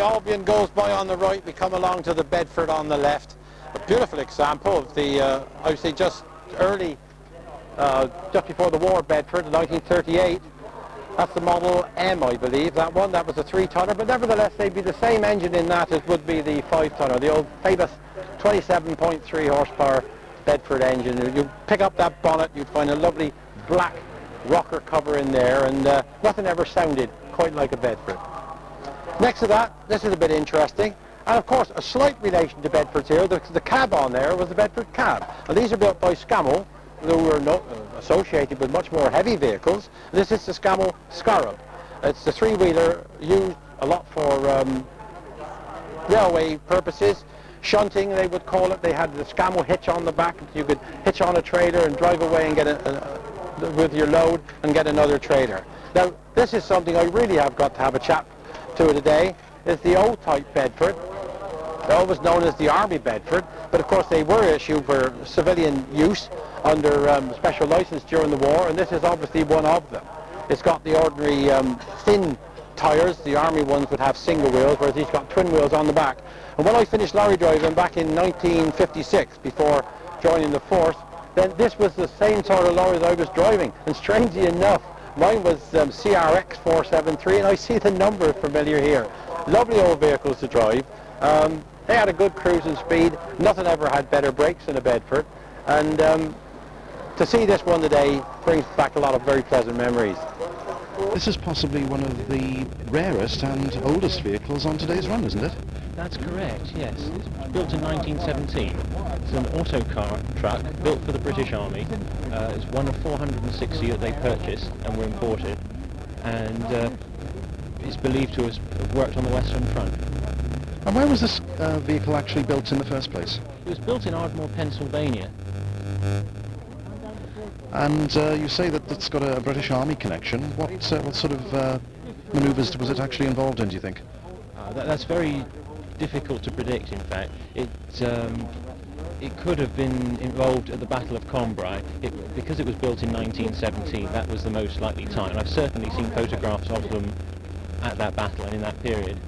the Albion goes by on the right, we come along to the Bedford on the left. A beautiful example of the, obviously just early, just before the war Bedford, 1938. That's the Model M, I believe, that one. That was a 3-tonner, but nevertheless they'd be the same engine in that as would be the 5-tonner, the old famous 27.3 horsepower Bedford engine. You pick up that bonnet, you'd find a lovely black rocker cover in there, and nothing ever sounded quite like a Bedford. Next to that, this is a bit interesting, and of course a slight relation to Bedfords here. The cab on there was the Bedford cab. Now these are built by Scammell, who were associated with much more heavy vehicles. This is the Scammell Scarab. It's the 3-wheeler used a lot for railway purposes. Shunting, they would call it. They had the Scammell hitch on the back. You could hitch on a trailer and drive away and get with your load and get another trailer. Now, this is something I really have got to have a chat to today. It's the old type Bedford. They're always known as the Army Bedford, but of course they were issued for civilian use under special license during the war, and this is obviously one of them. It's got the ordinary thin tyres. The Army ones would have single wheels, whereas these got twin wheels on the back. And when I finished lorry driving back in 1956, before joining the force, then this was the same sort of lorry that I was driving. And strangely enough, mine was CRX 473, and I see the number familiar here. Lovely old vehicles to drive. They had a good cruising speed. Nothing ever had better brakes than a Bedford. And to see this one today brings back a lot of very pleasant memories. This is possibly one of the rarest and oldest vehicles on today's run, isn't it? That's correct, yes. It's built in 1917. It's an autocar truck built for the British Army. It's one of 460 that they purchased and were imported, and is believed to have worked on the Western Front. And where was this vehicle actually built in the first place? It was built in Ardmore, Pennsylvania. And you say that it's got a British Army connection. What sort of manoeuvres was it actually involved in, do you think? That's very difficult to predict, in fact. It could have been involved at the Battle of Cambrai. Because it was built in 1917, that was the most likely time. I've certainly seen photographs of them at that battle and in that period.